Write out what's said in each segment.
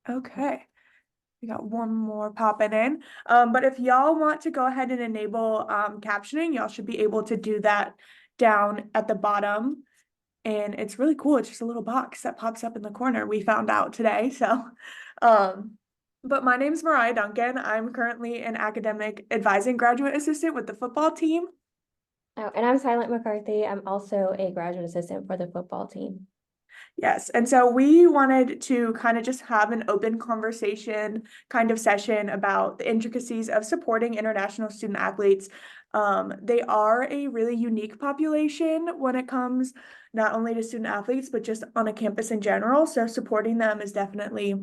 Okay. We got one more popping in. But if y'all want to go ahead and enable captioning, y'all should be able to do that down at the bottom. And it's really cool. It's just a little box that pops up in the corner. We found out today. So, um, but my name's Mariah Duncan. I'm currently an academic advising graduate assistant with the football team. Oh, and I'm Silent McCarthy. I'm also a graduate assistant for the football team. Yes. And so we wanted to kind of just have an open conversation kind of session about the intricacies of supporting international student athletes. They are a really unique population when it comes not only to student athletes, but just on a campus in general. So supporting them is definitely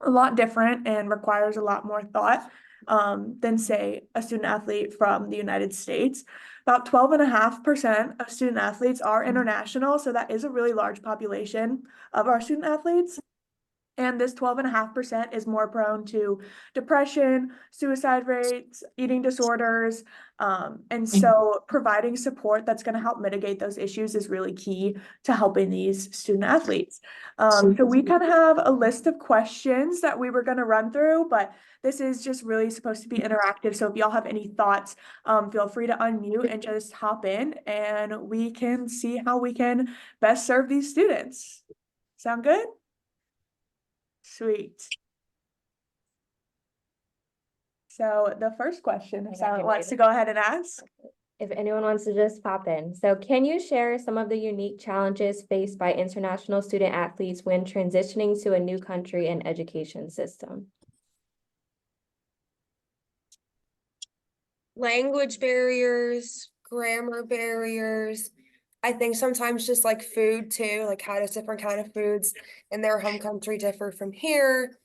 a lot different and requires a lot more thought than, say, a student athlete from the United States. About 12.5% of student athletes are international, so that is a really large population of our student athletes. And this 12.5% is more prone to depression, suicide rates, eating disorders. And so providing support that's going to help mitigate those issues is really key to helping these student athletes. So we kind of have a list of questions that we were going to run through, but this is just really supposed to be interactive. So if y'all have any thoughts, feel free to unmute and just hop in and we can see how we can best serve these students. Sound good? Sweet. So the first question, if Silent wants to go ahead and ask. If anyone wants to just pop in. So can you share some of the unique challenges faced by international student athletes when transitioning to a new country and education system? Language barriers, grammar barriers. I think sometimes just like food too, like how does different kind of foods in their home country differ from here?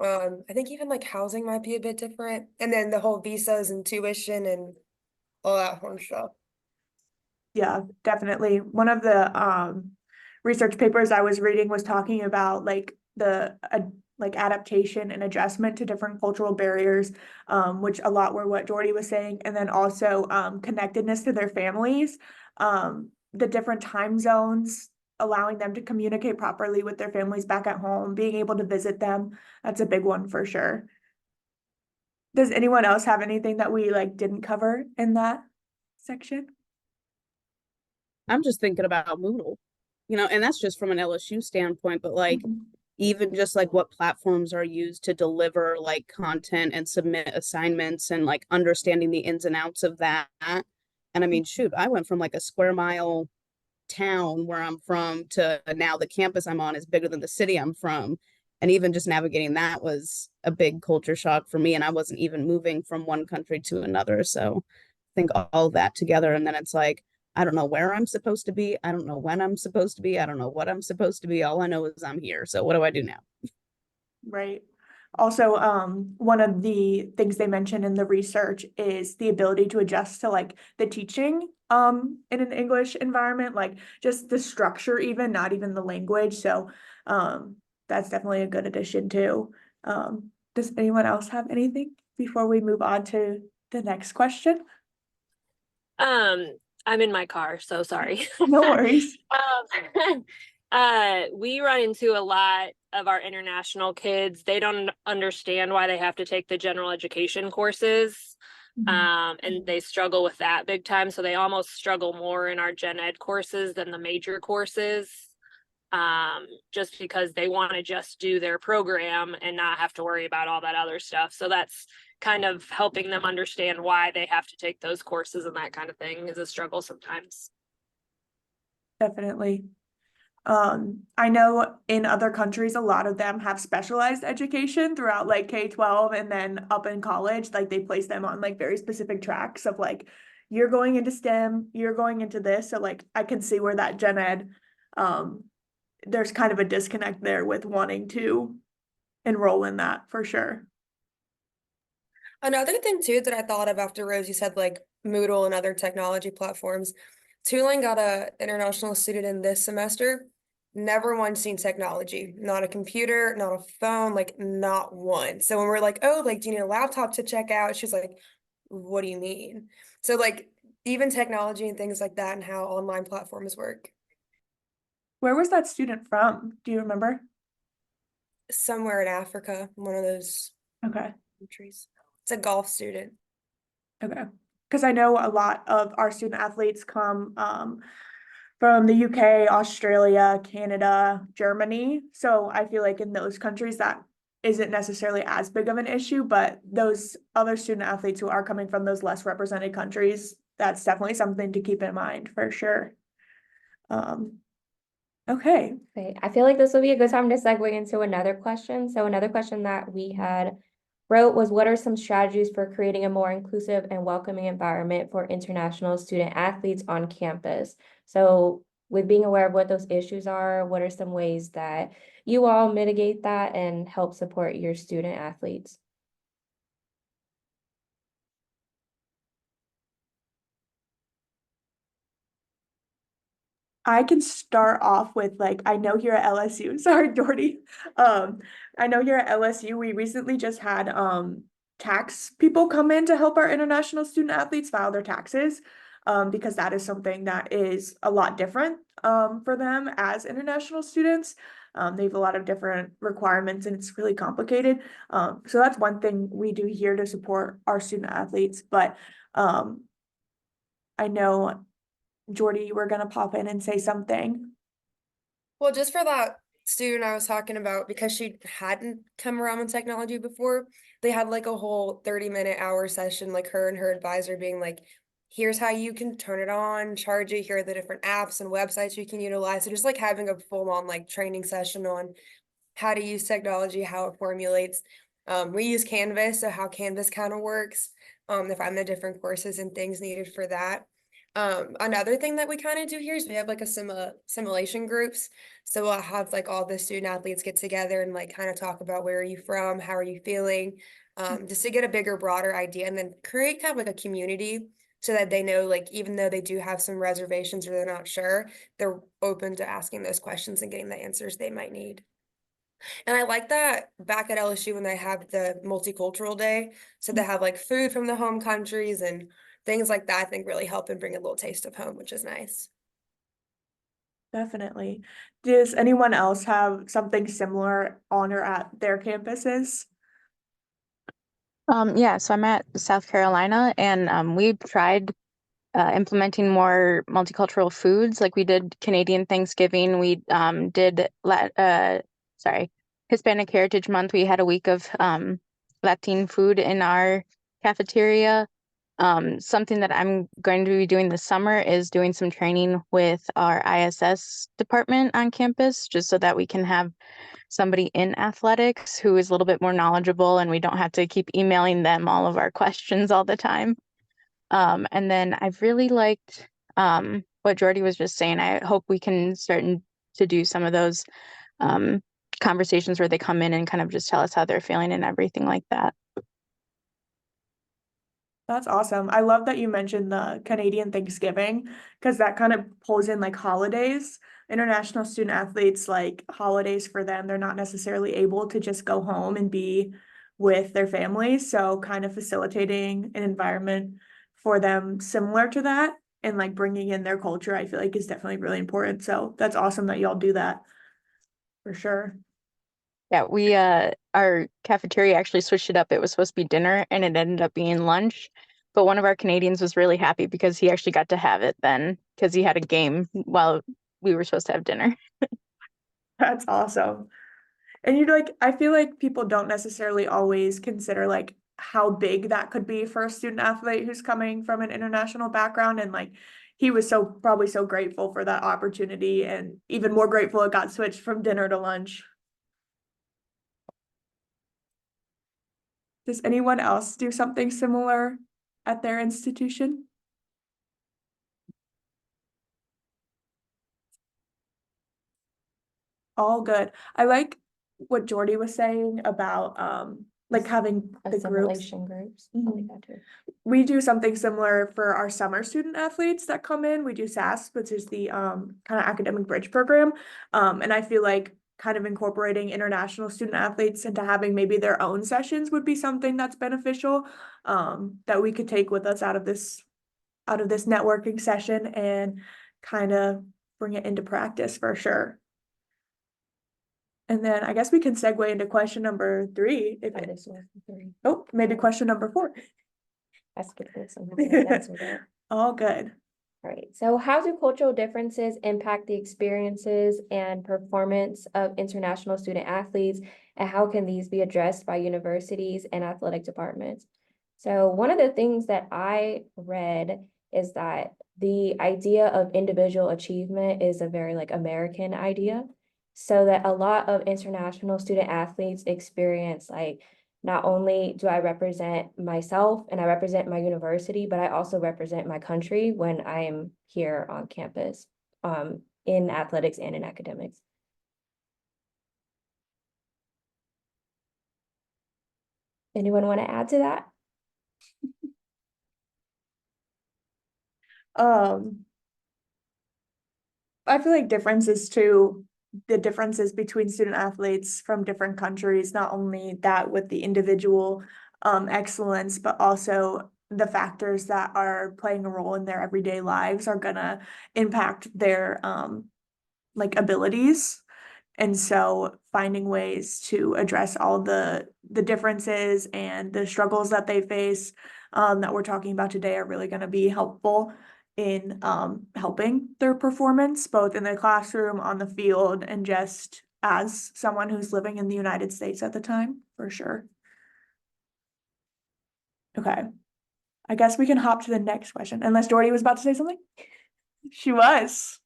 I think even like housing might be a bit different. And then the whole visas and tuition and all that fun stuff. Yeah, definitely. One of the research papers I was reading was talking about like the like adaptation and adjustment to different cultural barriers, which a lot were what Jordy was saying, and then also connectedness to their families, the different time zones, allowing them to communicate properly with their families back at home, being able to visit them. That's a big one for sure. Does anyone else have anything that we like didn't cover in that section? I'm just thinking about Moodle, and that's just from an LSU standpoint, but like even just like what platforms are used to deliver like content and submit assignments and like understanding the ins and outs of that. And I mean, shoot, I went from like a square mile town where I'm from to now the campus I'm on is bigger than the city I'm from. And even just navigating that was a big culture shock for me. And I wasn't even moving from one country to another. So I think all that together. And then it's like, I don't know where I'm supposed to be. I don't know when I'm supposed to be. I don't know what I'm supposed to be. All I know is I'm here. So what do I do now? Right. Also, one of the things they mentioned in the research is the ability to adjust to like the teaching in an English environment, like just the structure even, not even the language. So that's definitely a good addition too. Does anyone else have anything before we move on to the next question? I'm in my car, so sorry. No worries. We run into a lot of our international kids. They don't understand why they have to take the general education courses. And they struggle with that big time. So they almost struggle more in our gen ed courses than the major courses. Just because they want to just do their program and not have to worry about all that other stuff. So that's kind of helping them understand why they have to take those courses, and that kind of thing is a struggle sometimes. Definitely. I know in other countries, a lot of them have specialized education throughout like K-12 and then up in college, like they place them on like very specific tracks of like, you're going into STEM, you're going into this. So like, I can see where that gen ed, there's kind of a disconnect there with wanting to enroll in that for sure. Another thing too that I thought of after Rosie said like Moodle and other technology platforms, Tulane got a international student in this semester. Never once seen technology, not a computer, not a phone, like not one. So when we're like, oh, like, do you need a laptop to check out? She's like, what do you mean? So like even technology and things like that and how online platforms work. Where was that student from? Do you remember? somewhere in Africa, one of those Okay. countries. It's a golf student. Okay, because I know a lot of our student athletes come from the UK, Australia, Canada, Germany. So I feel like in those countries that isn't necessarily as big of an issue, but those other student athletes who are coming from those less represented countries, that's definitely something to keep in mind for sure. Okay. Okay, I feel like this would be a good time to segue into another question. So another question that we had wrote was, what are some strategies for creating a more inclusive and welcoming environment for international student athletes on campus? So with being aware of what those issues are, what are some ways that you all mitigate that and help support your student athletes? I can start off with like, I know here at LSU, sorry, Jordy. I know here at LSU, we recently just had tax people come in to help our international student athletes file their taxes. Because that is something that is a lot different for them as international students. They have a lot of different requirements and it's really complicated. So that's one thing we do here to support our student athletes. But I know Jordy, you were gonna pop in and say something. Well, just for that student I was talking about, because she hadn't come around with technology before, they had like a whole 30-minute hour session, like her and her advisor being like, here's how you can turn it on, charge it, here are the different apps and websites you can utilize. So just like having a full-on like training session on how to use technology, how it formulates. We use Canvas, so how Canvas kind of works, to find the different courses and things needed for that. Another thing that we kind of do here is we have like a simulation groups. So we'll have like all the student athletes get together and like kind of talk about where are you from, how are you feeling, just to get a bigger, broader idea and then create kind of like a community so that they know like even though they do have some reservations or they're not sure, they're open to asking those questions and getting the answers they might need. And I like that back at LSU when they have the multicultural day. So they have like food from the home countries and things like that, I think really help and bring a little taste of home, which is nice. Definitely. Does anyone else have something similar on or at their campuses? Yeah, so I'm at South Carolina and we tried implementing more multicultural foods. Like we did Canadian Thanksgiving, we did Hispanic Heritage Month. We had a week of Latin food in our cafeteria. Something that I'm going to be doing this summer is doing some training with our ISS department on campus, just so that we can have somebody in athletics who is a little bit more knowledgeable and we don't have to keep emailing them all of our questions all the time. And then I've really liked what Jordy was just saying. I hope we can start to do some of those conversations where they come in and kind of just tell us how they're feeling and everything like that. That's awesome. I love that you mentioned the Canadian Thanksgiving because that kind of pulls in like holidays. International student athletes, like holidays for them, they're not necessarily able to just go home and be with their families. So kind of facilitating an environment for them similar to that and like bringing in their culture, I feel like is definitely really important. So that's awesome that y'all do that for sure. Yeah, we our cafeteria actually switched it up. It was supposed to be dinner and it ended up being lunch. But one of our Canadians was really happy because he actually got to have it then because he had a game while we were supposed to have dinner. That's awesome. And you're like, I feel like people don't necessarily always consider like how big that could be for a student athlete who's coming from an international background. And like, he was so probably so grateful for that opportunity and even more grateful it got switched from dinner to lunch. Does anyone else do something similar at their institution? All good. I like what Jordy was saying about like having the groups. Assimilation groups. I Mhm. like that too. We do something similar for our summer student athletes that come in. We do SAS, which is the kind of academic bridge program. And I feel like kind of incorporating international student athletes into having maybe their own sessions would be something that's beneficial that we could take with us out of this networking session and kind of bring it into practice for sure. And then I guess we can segue into question number 3. If Oh, it, this was 3. oh, maybe question number 4. I skipped this. I'm not gonna answer that. All good. All right, so how do cultural differences impact the experiences and performance of international student athletes, and how can these be addressed by universities and athletic departments? So one of the things that I read is that the idea of individual achievement is a very like American idea. So that a lot of international student athletes experience like, not only do I represent myself and I represent my university, but I also represent my country when I am here on campus, in athletics and in academics. Anyone want to add to that? I feel like the differences between student athletes from different countries, not only that with the individual excellence, but also the factors that are playing a role in their everyday lives are gonna impact their like abilities. And so finding ways to address all the differences and the struggles that they face that we're talking about today are really gonna be helpful in helping their performance, both in the classroom, on the field, and just as someone who's living in the United States at the time, for sure. Okay, I guess we can hop to the next question, unless Doherty was about to say something? She was.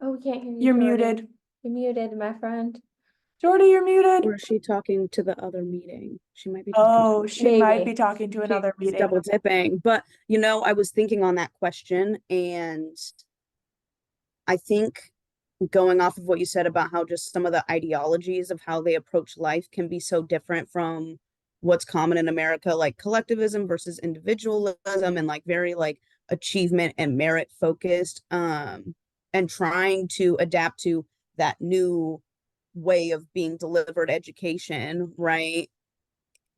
Oh, we can't hear you. You're Jordan. muted. You're muted, my friend. Doherty, you're muted. Or is she talking to the other meeting? She might be talking to Oh, the she might Maybe. be talking to another She's meeting. double dipping. But I was thinking on that question, and I think going off of what you said about how just some of the ideologies of how they approach life can be so different from what's common in America, like collectivism versus individualism, and like very like achievement and merit focused, and trying to adapt to that new way of being delivered education, right?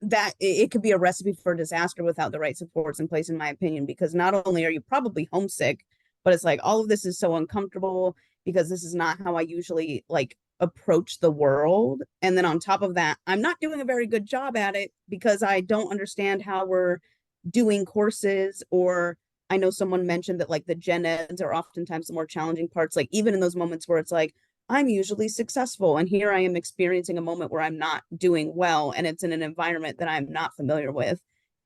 That it could be a recipe for disaster without the right supports in place, in my opinion, because not only are you probably homesick, but it's like all of this is so uncomfortable because this is not how I usually like approach the world. And then on top of that, I'm not doing a very good job at it because I don't understand how we're doing courses. Or I know someone mentioned that like the gen eds are oftentimes the more challenging parts, like even in those moments where it's like I'm usually successful, and here I am experiencing a moment where I'm not doing well, and it's in an environment that I'm not familiar with,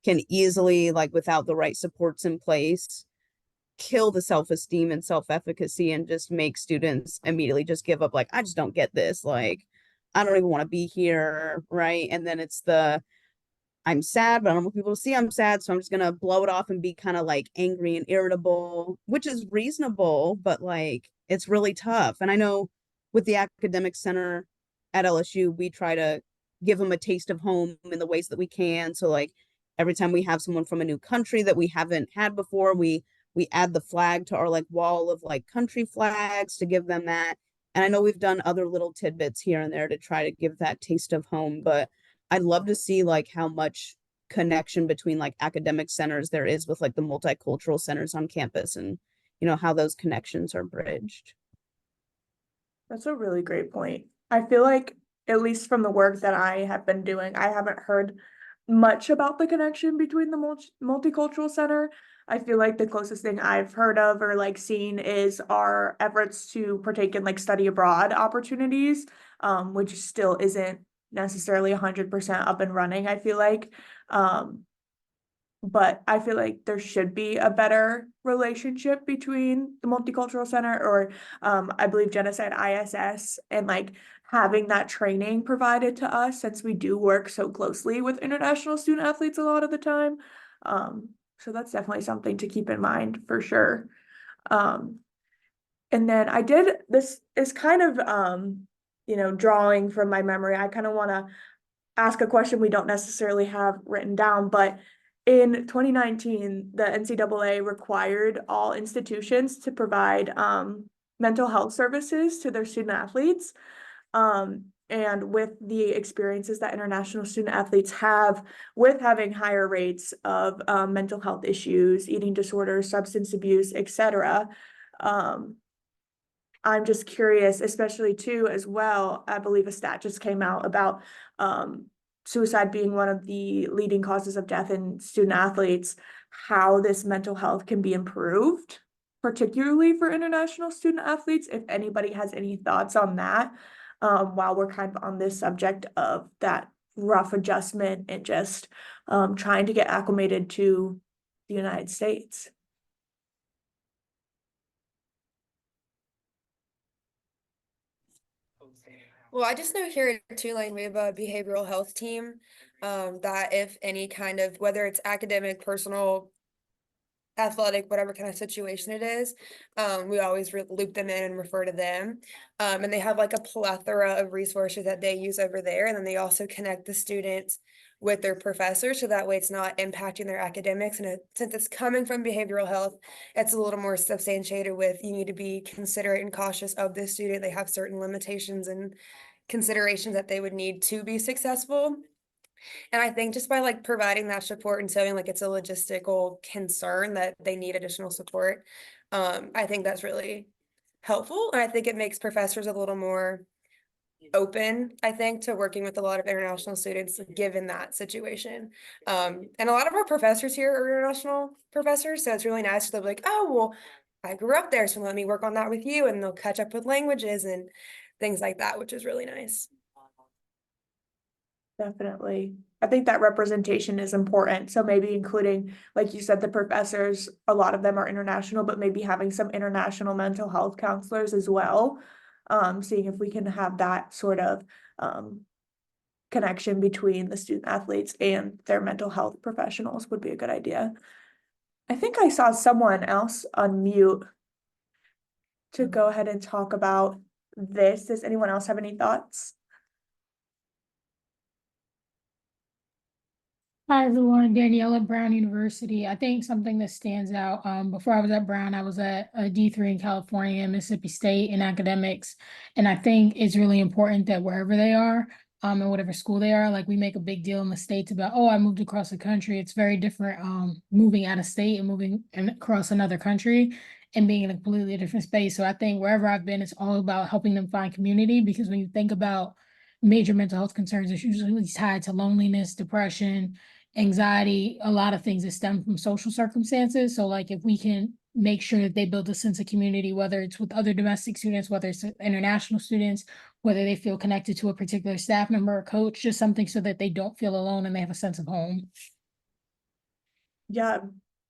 can easily, like without the right supports in place, kill the self-esteem and self-efficacy and just make students immediately just give up, like, I just don't get this, like I don't even want to be here, right? And then it's I'm sad, but I don't want people to see I'm sad, so I'm just gonna blow it off and be kind of like angry and irritable, which is reasonable, but like it's really tough. And I know with the academic center at LSU, we try to give them a taste of home in the ways that we can. So like every time we have someone from a new country that we haven't had before, we add the flag to our like wall of like country flags to give them that. And I know we've done other little tidbits here and there to try to give that taste of home, but I'd love to see like how much connection between like academic centers there is with like the multicultural centers on campus, and how those connections are bridged. That's a really great point. I feel like, at least from the work that I have been doing, I haven't heard much about the connection between the multicultural center. I feel like the closest thing I've heard of or like seen is our efforts to partake in like study abroad opportunities, which still isn't necessarily 100% up and running, I feel like. But I feel like there should be a better relationship between the Multicultural Center, or I believe Jenna said ISS, and like having that training provided to us, since we do work so closely with international student athletes a lot of the time. So that's definitely something to keep in mind for sure. And then this is kind of, drawing from my memory. I kind of want to ask a question we don't necessarily have written down, but in 2019, the NCAA required all institutions to provide mental health services to their student athletes. And with the experiences that international student athletes have with having higher rates of mental health issues, eating disorders, substance abuse, etc., I'm just curious, especially too, as well, I believe a stat just came out about suicide being one of the leading causes of death in student athletes, how this mental health can be improved, particularly for international student athletes, if anybody has any thoughts on that, while we're kind of on this subject of that rough adjustment and just trying to get acclimated to the United States. Well, I just know here at Tulane, we have a behavioral health team, that if any kind of, whether it's academic, personal, athletic, whatever kind of situation it is, we always loop them in and refer to them. And they have like a plethora of resources that they use over there. And then they also connect the students with their professors, so that way it's not impacting their academics. And since it's coming from behavioral health, it's a little more substantiated with, you need to be considerate and cautious of this student. They have certain limitations and considerations that they would need to be successful. And I think just by like providing that support and showing like it's a logistical concern that they need additional support, I think that's really helpful. And I think it makes professors a little more open, I think, to working with a lot of international students given that situation. And a lot of our professors here are international professors, so it's really nice. They'll be like, oh, well, I grew up there, so let me work on that with you. And they'll catch up with languages and things like that, which is really nice. Definitely. I think that representation is important. So maybe including, like you said, the professors, a lot of them are international, but maybe having some international mental health counselors as well. Seeing if we can have that sort of connection between the student athletes and their mental health professionals would be a good idea. I think I saw someone else unmute to go ahead and talk about this. Does anyone else have any thoughts? Hi everyone, Danielle at Brown University. I think something that stands out, before I was at Brown, I was at a D3 in California and Mississippi State in academics. And I think it's really important that wherever they are, and whatever school they are, like we make a big deal in the States about, oh, I moved across the country. It's very different, moving out of state and moving across another country and being in a completely different space. So I think wherever I've been, it's all about helping them find community, because when you think about major mental health concerns, it's usually tied to loneliness, depression, anxiety, a lot of things that stem from social circumstances. So like if we can make sure that they build a sense of community, whether it's with other domestic students, whether it's international students, whether they feel connected to a particular staff member or coach, just something so that they don't feel alone and they have a sense of home. Yeah,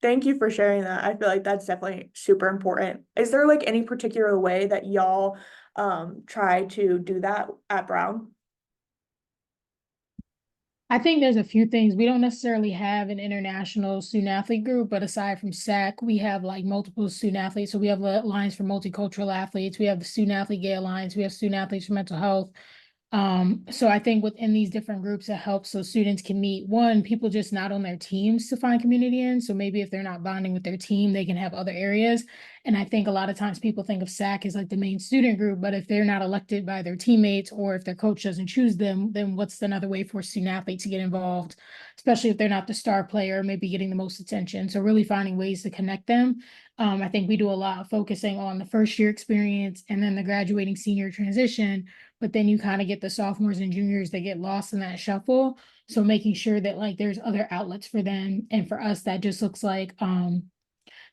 thank you for sharing that. I feel like that's definitely super important. Is there like any particular way that y'all try to do that at Brown? I think there's a few things. We don't necessarily have an international student athlete group, but aside from SAC, we have like multiple student athletes. So we have lines for multicultural athletes. We have the Student Athlete Gay Alliance. We have student athletes for mental health. So I think within these different groups, it helps so students can meet people just not on their teams to find community in. So maybe if they're not bonding with their team, they can have other areas. And I think a lot of times people think of SAC as like the main student group, but if they're not elected by their teammates or if their coach doesn't choose them, then what's another way for a student athlete to get involved, especially if they're not the star player, maybe getting the most attention. So really finding ways to connect them. I think we do a lot of focusing on the first year experience and then the graduating senior transition, but then you kind of get the sophomores and juniors that get lost in that shuffle. So making sure that like there's other outlets for them. And for us, that just looks like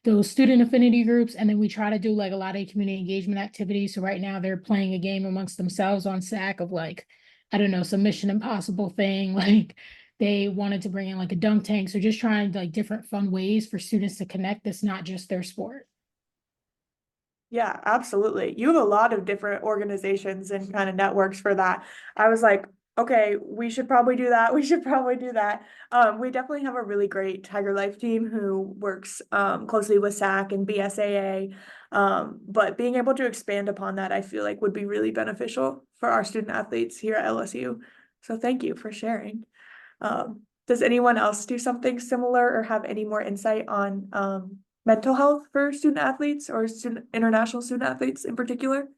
those student affinity groups. And then we try to do like a lot of community engagement activities. So right now they're playing a game amongst themselves on SAC of like, I don't know, some Mission Impossible thing. Like they wanted to bring in like a dunk tank. So just trying like different fun ways for students to connect that's not just their sport. Yeah, absolutely. You have a lot of different organizations and kind of networks for that. I was like, okay, we should probably do that. We should probably do that. We definitely have a really great Tiger Life team who works closely with SAC and BSAA. But being able to expand upon that, I feel like would be really beneficial for our student athletes here at LSU. So thank you for sharing. Does anyone else do something similar or have any more insight on mental health for student athletes or international student athletes in particular?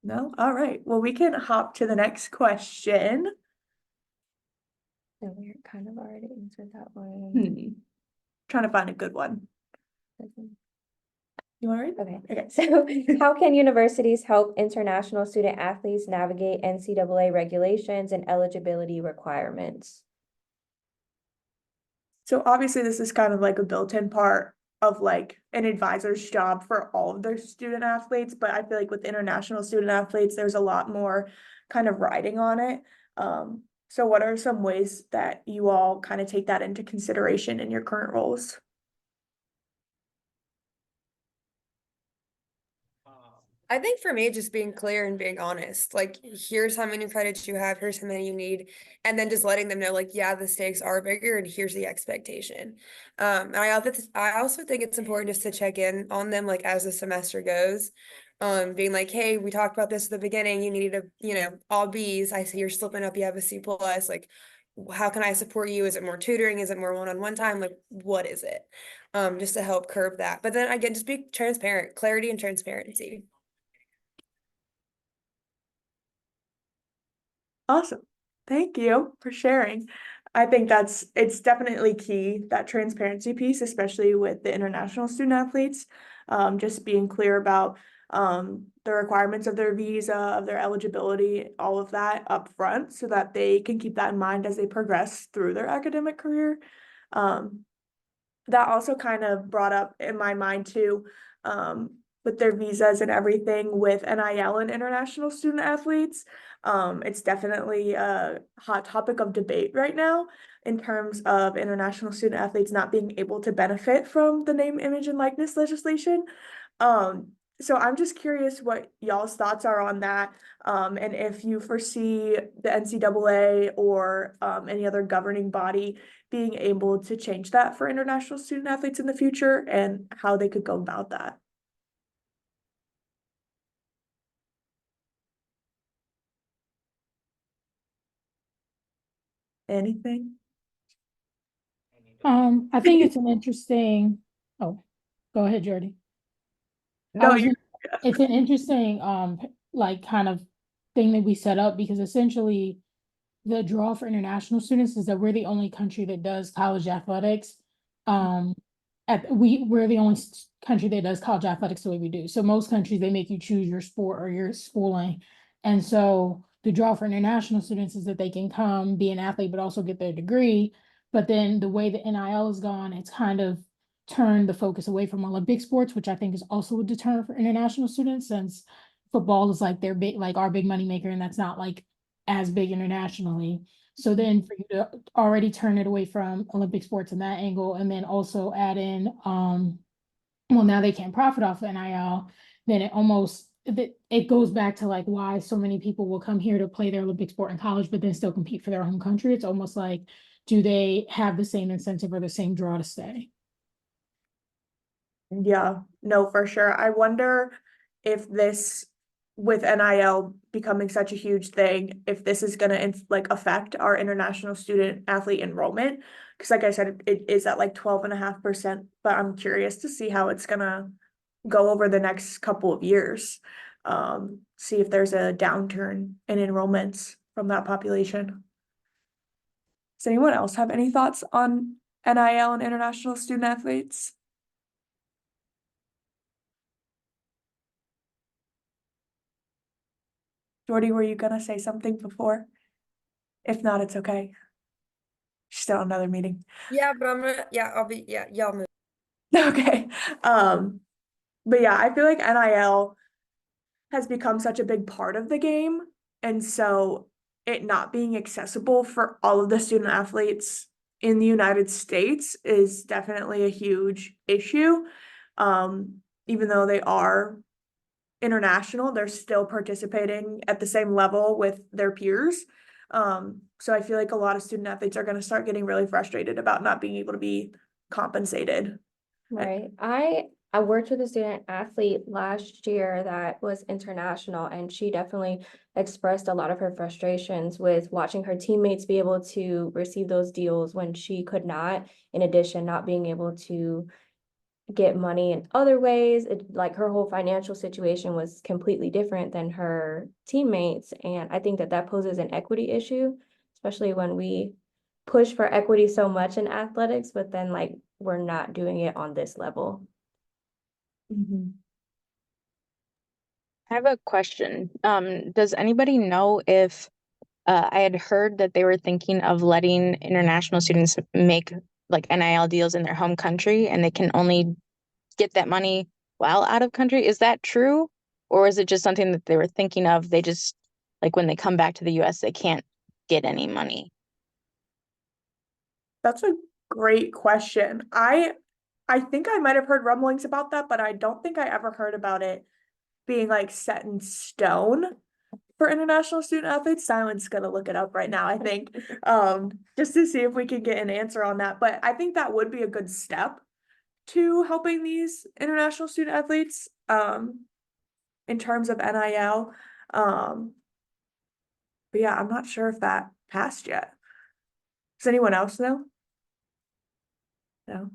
No? All right. Well, we can hop to the next question. So we kind of already answered that one. Trying to find a good one. You want to read? Okay, Okay. so how can universities help international student athletes navigate NCAA regulations and eligibility requirements? So obviously this is kind of like a built-in part of like an advisor's job for all of their student athletes, but I feel like with international student athletes, there's a lot more kind of riding on it. So what are some ways that you all kind of take that into consideration in your current roles? I think for me, just being clear and being honest, like, here's how many credits you have, here's how many you need, and then just letting them know, like, yeah, the stakes are bigger and here's the expectation. And I also think it's important just to check in on them, like, as the semester goes. Being like, hey, we talked about this at the beginning, you needed all B's, I see you're slipping up, you have a C+, like, how can I support you? Is it more tutoring? Is it more one-on-one time? Like, what is it? Just to help curb that. But then again, just be transparent, clarity and transparency. Awesome. Thank you for sharing. I think it's definitely key, that transparency piece, especially with the international student athletes. Just being clear about the requirements of their visa, of their eligibility, all of that up front so that they can keep that in mind as they progress through their academic career. Um, that also kind of brought up in my mind too, with their visas and everything with NIL and international student athletes. It's definitely a hot topic of debate right now in terms of international student athletes not being able to benefit from the name, image, and likeness legislation. So I'm just curious what y'all's thoughts are on that, and if you foresee the NCAA or any other governing body being able to change that for international student athletes in the future and how they could go about that. Anything? I think it's an interesting, oh, go ahead, Jordy. No, It's an interesting, like kind of thing that we set up because essentially the draw for international students is that we're the only country that does college athletics. We're the only country that does college athletics the way we do. So most countries, they make you choose your sport or your schooling. And so the draw for international students is that they can come be an athlete, but also get their degree. But then the way the NIL is gone, it's kind of turned the focus away from Olympic sports, which I think is also a deterrent for international students since football is like their big, like our big money maker, and that's not like as big internationally. So then for you to already turn it away from Olympic sports in that angle, and then also add in, well, now they can't profit off of NIL, then it goes back to like why so many people will come here to play their Olympic sport in college, but then still compete for their home country. It's almost like, do they have the same incentive or the same draw to stay? yeah, no, for sure. I wonder if this, with NIL becoming such a huge thing, if this is gonna like affect our international student athlete enrollment. Cause like I said, it is at like 12.5%, but I'm curious to see how it's gonna go over the next couple of years. See if there's a downturn in enrollments from that population. Does anyone else have any thoughts on NIL and international student athletes? Jordy, were you gonna say something before? If not, it's okay. She's still on another meeting. Yeah, but y'all move. Okay. But yeah, I feel like NIL has become such a big part of the game. And so it not being accessible for all of the student athletes in the United States is definitely a huge issue. Even though they are international, they're still participating at the same level with their peers. So I feel like a lot of student athletes are going to start getting really frustrated about not being able to be compensated. Right. I worked with a student athlete last year that was international, and she definitely expressed a lot of her frustrations with watching her teammates be able to receive those deals when she could not. In addition, not being able to get money in other ways. Like her whole financial situation was completely different than her teammates. And I think that that poses an equity issue, especially when we push for equity so much in athletics, but then like we're not doing it on this level. I have a question. Does anybody know if I had heard that they were thinking of letting international students make like NIL deals in their home country and they can only get that money while out of country? Is that true? Or is it just something that they were thinking of? They just like when they come back to the US, they can't get any money. That's a great question. I think I might have heard rumblings about that, but I don't think I ever heard about it being like set in stone for international student athletes. Silent's gonna look it up right now, I think, just to see if we can get an answer on that. But I think that would be a good step to helping these international student athletes, in terms of NIL. But yeah, I'm not sure if that passed yet. Does anyone else know? No.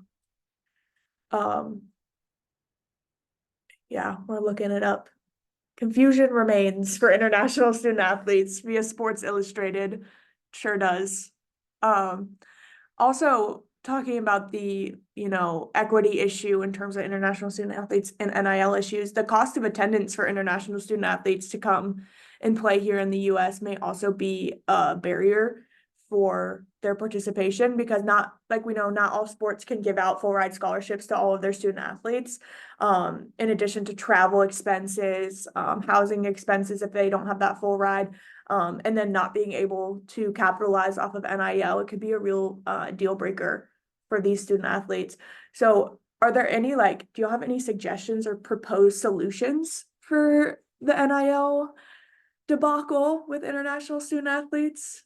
Yeah, we're looking it up. Confusion remains for international student athletes via Sports Illustrated. Sure does. Also talking about the, equity issue in terms of international student athletes and NIL issues, the cost of attendance for international student athletes to come and play here in the US may also be a barrier for their participation, because not, like we know, not all sports can give out full ride scholarships to all of their student athletes. In addition to travel expenses, housing expenses if they don't have that full ride, and then not being able to capitalize off of NIL, it could be a real deal breaker for these student athletes. So are there any, do you have any suggestions or proposed solutions for the NIL debacle with international student athletes?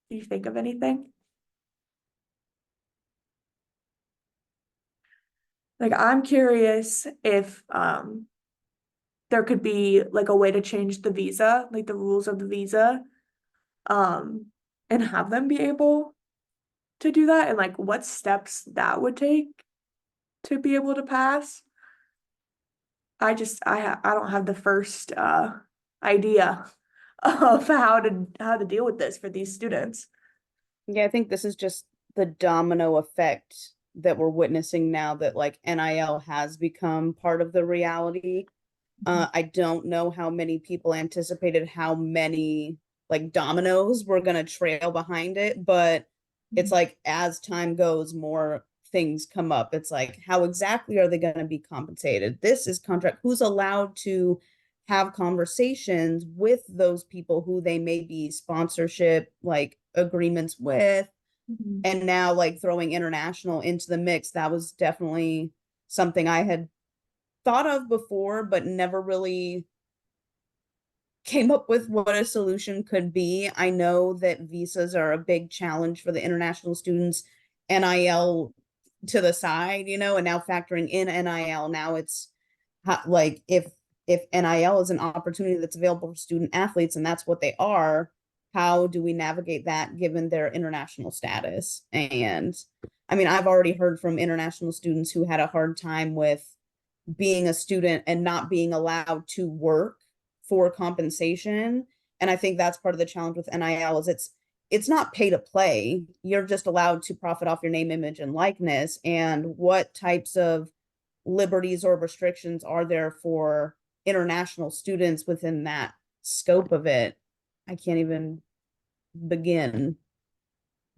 Do you think of anything? I'm curious if there could be like a way to change the visa, like the rules of the visa, and have them be able to do that, and like what steps that would take to be able to pass. I don't have the first idea of how to deal with this for these students. Yeah, I think this is just the domino effect that we're witnessing now that like NIL has become part of the reality. I don't know how many people anticipated how many like dominoes were gonna trail behind it, but it's like as time goes, more things come up. It's like, how exactly are they gonna be compensated? This is contract. Who's allowed to have conversations with those people who they may be sponsorship like agreements with? And now like throwing international into the mix, that was definitely something I had thought of before, but never really came up with what a solution could be. I know that visas are a big challenge for the international students, NIL to the side, and now factoring in NIL, now it's like if NIL is an opportunity that's available for student athletes and that's what they are, how do we navigate that given their international status? And I mean, I've already heard from international students who had a hard time with being a student and not being allowed to work for compensation. And I think that's part of the challenge with NIL is it's not pay to play. You're just allowed to profit off your name, image, and likeness. And what types of liberties or restrictions are there for international students within that scope of it? I can't even begin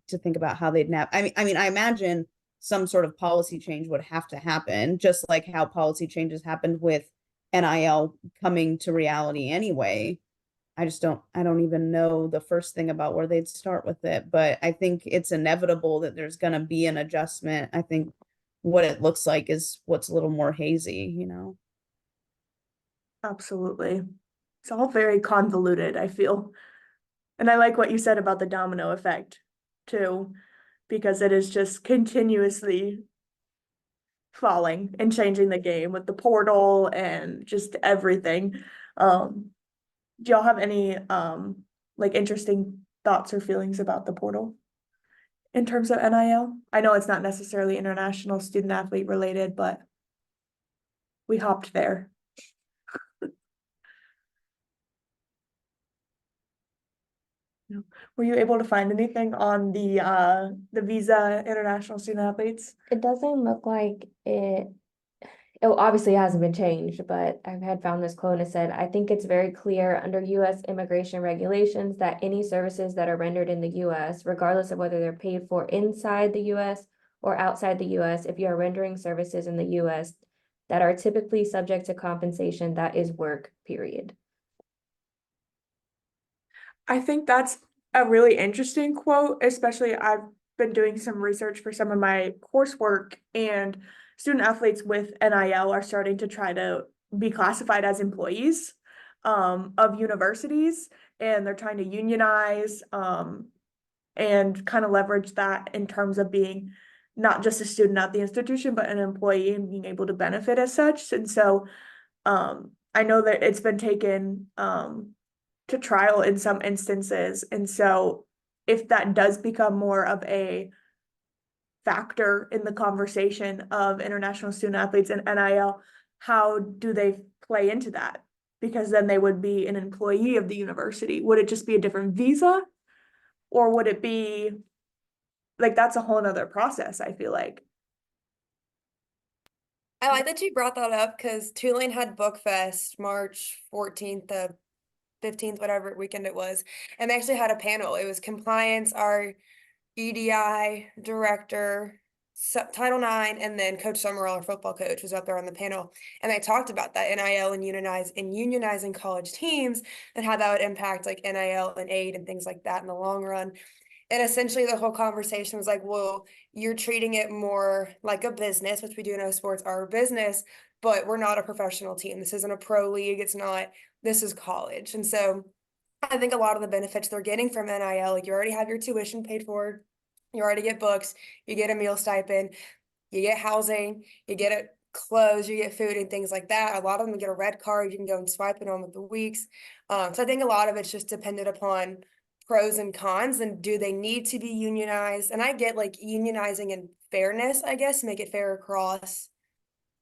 to think about how they'd I mean, I imagine some sort of policy change would have to happen, just like how policy changes happened with NIL coming to reality anyway. I don't even know the first thing about where they'd start with it, but I think it's inevitable that there's going to be an adjustment. I think what it looks like is what's a little more hazy. Absolutely. It's all very convoluted, I feel. And I like what you said about the domino effect too, because it is just continuously falling and changing the game with the portal and just everything. Do y'all have any interesting thoughts or feelings about the portal in terms of NIL? I know it's not necessarily international student athlete related, but we hopped there. Were you able to find anything on the visa international student athletes? It doesn't look like it obviously it hasn't been changed, but I had found this quote and it said, I think it's very clear under US immigration regulations that any services that are rendered in the US, regardless of whether they're paid for inside the US or outside the US, if you are rendering services in the US that are typically subject to compensation, that is work, period. I think that's a really interesting quote, especially I've been doing some research for some of my coursework, and student athletes with NIL are starting to try to be classified as employees of universities, and they're trying to unionize and kind of leverage that in terms of being not just a student at the institution, but an employee and being able to benefit as such. And so I know that it's been taken to trial in some instances. And so if that does become more of a factor in the conversation of international student athletes and NIL, how do they play into that? Because then they would be an employee of the university. Would it just be a different visa? Or would it be like that's a whole nother process, I feel like. I like that you brought that up because Tulane had Book Fest March 14th to 15th, whatever weekend it was. And they actually had a panel. It was compliance, our EDI director, Title IX, and then Coach Summerall, our football coach, was up there on the panel. And they talked about that NIL and unionizing college teams and how that would impact like NIL and aid and things like that in the long run. And essentially the whole conversation was like, well, you're treating it more like a business, which we do know sports are a business, but we're not a professional team. This isn't a pro league. It's not, this is college. And so I think a lot of the benefits they're getting from NIL, like you already have your tuition paid for, you already get books, you get a meal stipend, you get housing, you get it clothes, you get food and things like that. A lot of them get a red card, you can go and swipe it on with the weeks. So I think a lot of it's just dependent upon pros and cons and do they need to be unionized? And I get like unionizing and fairness, I guess, make it fair across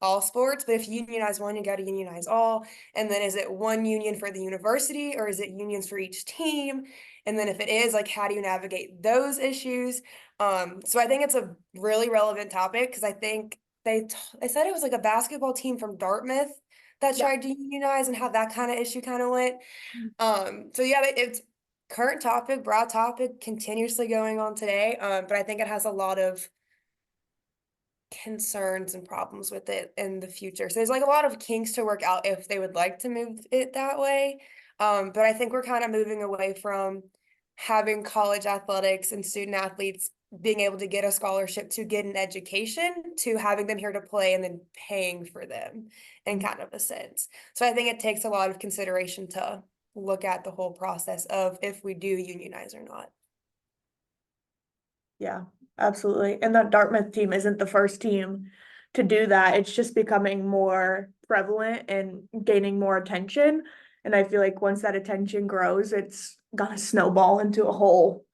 all sports, but if you unionize one, you got to unionize all. And then is it one union for the university or is it unions for each team? And then if it is, like, how do you navigate those issues? So I think it's a really relevant topic because I think they said it was like a basketball team from Dartmouth that Yeah. tried to unionize and how that kind of issue kind of went. So yeah, it's current topic, broad topic, continuously going on today. But I think it has a lot of concerns and problems with it in the future. So there's like a lot of kinks to work out if they would like to move it that way. But I think we're kind of moving away from having college athletics and student athletes being able to get a scholarship to get an education to having them here to play and then paying for them in kind of a sense. So I think it takes a lot of consideration to look at the whole process of if we do unionize or not. Yeah, absolutely. And that Dartmouth team isn't the first team to do that. It's just becoming more prevalent and gaining more attention. And I feel like once that attention grows, it's gonna snowball into a whole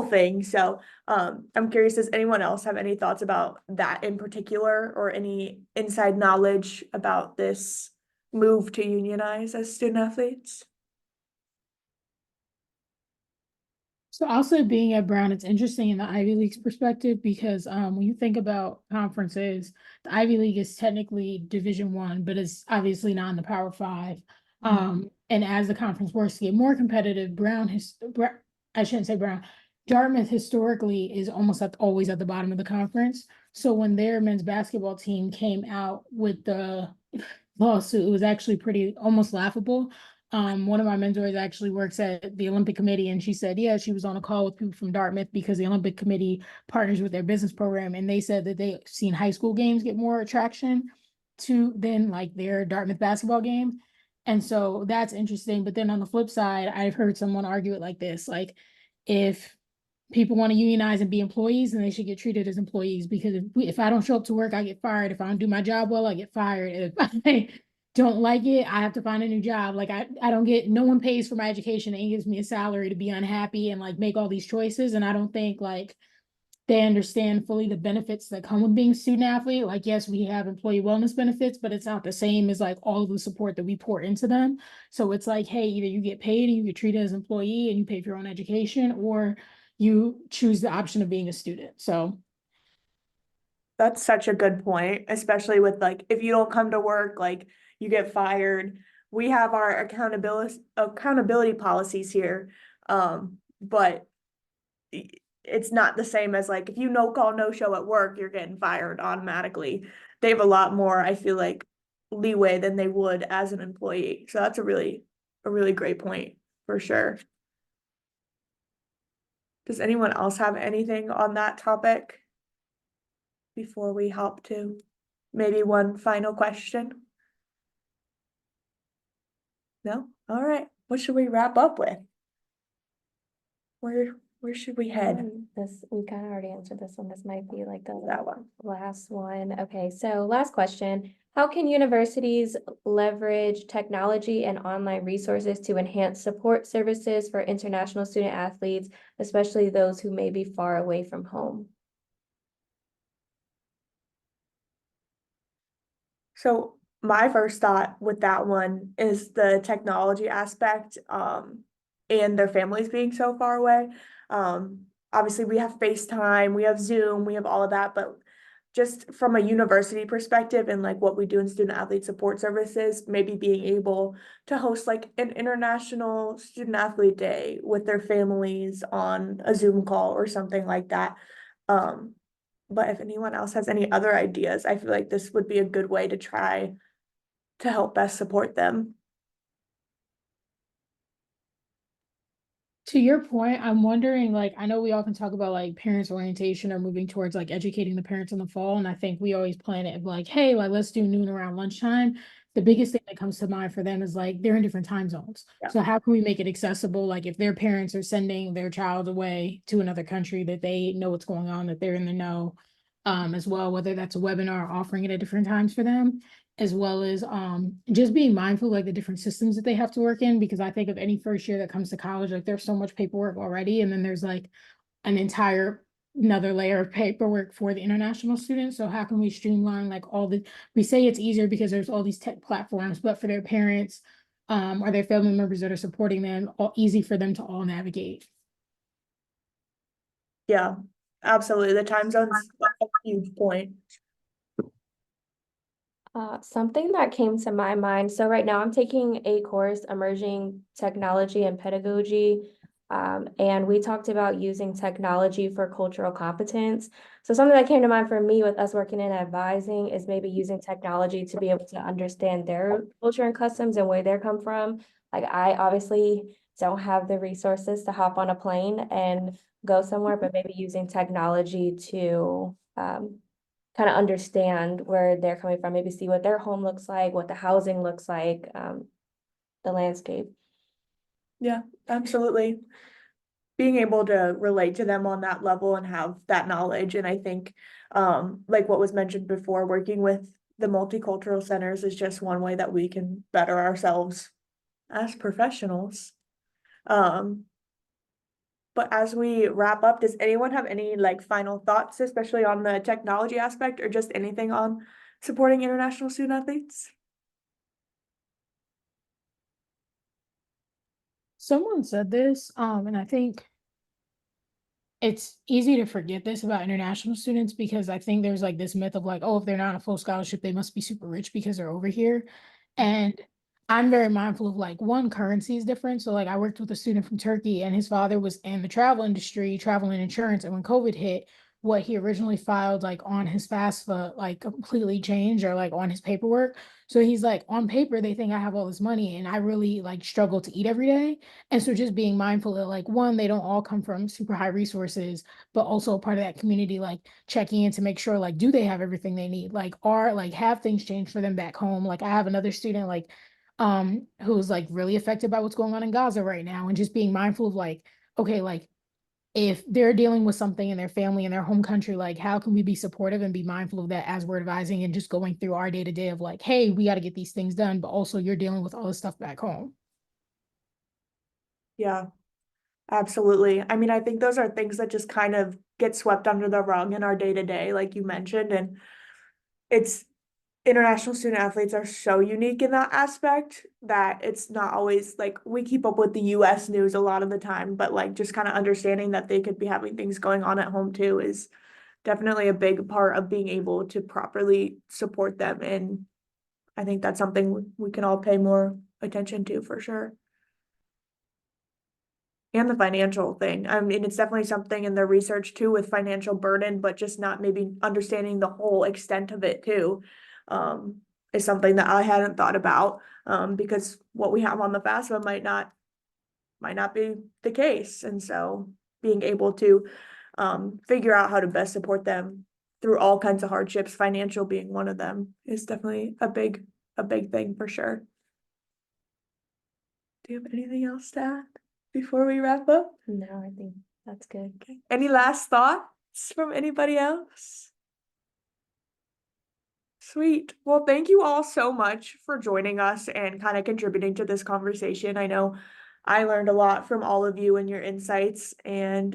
thing. So I'm curious, does anyone else have any thoughts about that in particular or any inside knowledge about this move to unionize as student athletes? So also being at Brown, it's interesting in the Ivy League's perspective because when you think about conferences, the Ivy League is technically Division I, but it's obviously not in the Power Five. And as the conference works to get more competitive, I shouldn't say Brown, Dartmouth historically is almost always at the bottom of the conference. So when their men's basketball team came out with the lawsuit, it was actually almost laughable. One of my mentors actually works at the Olympic Committee, and she said, yeah, she was on a call with people from Dartmouth because the Olympic Committee partners with their business program, and they said that they've seen high school games get more attraction than like their Dartmouth basketball game. And so that's interesting. But then on the flip side, I've heard someone argue it like this, like if people want to unionize and be employees, and they should get treated as employees because if I don't show up to work, I get fired. If I don't do my job well, I get fired. If I don't like it, I have to find a new job. Like I don't get, no one pays for my education and gives me a salary to be unhappy and like make all these choices. And I don't think like they understand fully the benefits that come with being a student athlete. Like, yes, we have employee wellness benefits, but it's not the same as like all of the support that we pour into them. So it's like, hey, either you get paid and you get treated as an employee and you pay for your own education, or you choose the option of being a student. So That's such a good point, especially with like, if you don't come to work, like you get fired. We have our accountability policies here. But it's not the same as like, if you no call, no show at work, you're getting fired automatically. They have a lot more, I feel like, leeway than they would as an employee. So that's a really great point for sure. Does anyone else have anything on that topic before we hop to maybe one final question? No? All right. What should we wrap up with? Where should we head? This, we kind of already answered this one. This might be like the That one. last one. Okay, so last question. How can universities leverage technology and online resources to enhance support services for international student athletes, especially those who may be far away from home? So my first thought with that one is the technology aspect, and their families being so far away. Obviously we have FaceTime, we have Zoom, we have all of that, but just from a university perspective and like what we do in student athlete support services, maybe being able to host like an international student athlete day with their families on a Zoom call or something like that. But if anyone else has any other ideas, I feel like this would be a good way to try to help best support them. To your point, I'm wondering, like, I know we often talk about like parents orientation or moving towards like educating the parents in the fall. And I think we always plan it like, hey, like, let's do noon around lunchtime. The biggest thing that comes to mind for them is like they're in different time zones. Yeah. So how can we make it accessible? Like if their parents are sending their child away to another country, that they know what's going on, that they're in the know, as well, whether that's a webinar or offering it at different times for them, as well as just being mindful like the different systems that they have to work in, because I think of any first year that comes to college, like there's so much paperwork already, and then there's like an entire another layer of paperwork for the international students. So how can we streamline like all the, we say it's easier because there's all these tech platforms, but for their parents or their family members that are supporting them, all easy for them to all navigate. Yeah, absolutely. The time zone's a huge point. Something that came to my mind, so right now I'm taking a course, Emerging Technology and Pedagogy. And we talked about using technology for cultural competence. So something that came to mind for me with us working in advising is maybe using technology to be able to understand their culture and customs and where they come from. Like I obviously don't have the resources to hop on a plane and go somewhere, but maybe using technology to kind of understand where they're coming from, maybe see what their home looks like, what the housing looks like, the landscape. Yeah, absolutely. Being able to relate to them on that level and have that knowledge. And I think, like what was mentioned before, working with the multicultural centers is just one way that we can better ourselves as professionals. But as we wrap up, does anyone have any like final thoughts, especially on the technology aspect or just anything on supporting international student athletes? Someone said this, and I think it's easy to forget this about international students because I think there's like this myth of like, oh, if they're not on a full scholarship, they must be super rich because they're over here. And I'm very mindful of like one, currency is different. So like I worked with a student from Turkey and his father was in the travel industry, travel and insurance. And when COVID hit, what he originally filed like on his FAFSA like completely changed or like on his paperwork. So he's like, on paper, they think I have all this money and I really like struggle to eat every day. And so just being mindful that like, one, they don't all come from super high resources, but also part of that community, like checking in to make sure like, do they have everything they need? Like, are like, have things changed for them back home? Like I have another student like, who's like really affected by what's going on in Gaza right now, and just being mindful of like, okay, like if they're dealing with something in their family in their home country, like how can we be supportive and be mindful of that as we're advising and just going through our day to day of like, hey, we got to get these things done, but also you're dealing with all this stuff back home. Yeah, absolutely. I mean, I think those are things that just kind of get swept under the rug in our day to day, like you mentioned, and it's international student athletes are so unique in that aspect that it's not always like we keep up with the US news a lot of the time, but like just kind of understanding that they could be having things going on at home too is definitely a big part of being able to properly support them. And I think that's something we can all pay more attention to for sure. And the financial thing. I mean, it's definitely something in the research too with financial burden, but just not maybe understanding the whole extent of it too. Is something that I hadn't thought about, because what we have on the FAFSA might not be the case. And so being able to, figure out how to best support them through all kinds of hardships, financial being one of them, is definitely a big thing for sure. Do you have anything else to add before we wrap up? No, I think that's good. Okay. Any last thoughts from anybody else? Sweet. Well, thank you all so much for joining us and kind of contributing to this conversation. I know I learned a lot from all of you and your insights, and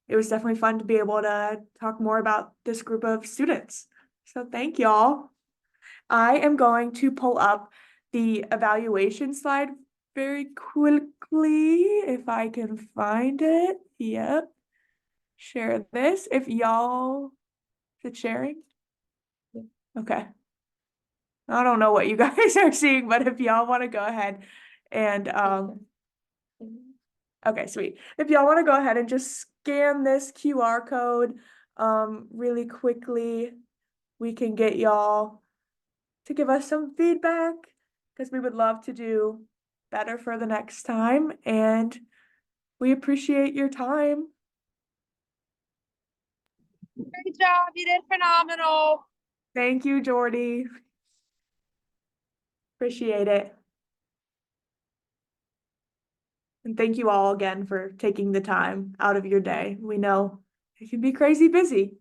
it was definitely fun to be able to talk more about this group of students. So thank y'all. I am going to pull up the evaluation slide very quickly if I can find it. Yep. Share this. If y'all, is it sharing? Okay. I don't know what you guys are seeing, but if y'all want to go ahead and okay, sweet. If y'all want to go ahead and just scan this QR code really quickly, we can get y'all to give us some feedback because we would love to do better for the next time, and we appreciate your time. Great job. You did phenomenal. Thank you, Jordy. Appreciate it. And thank you all again for taking the time out of your day. We know it can be crazy busy.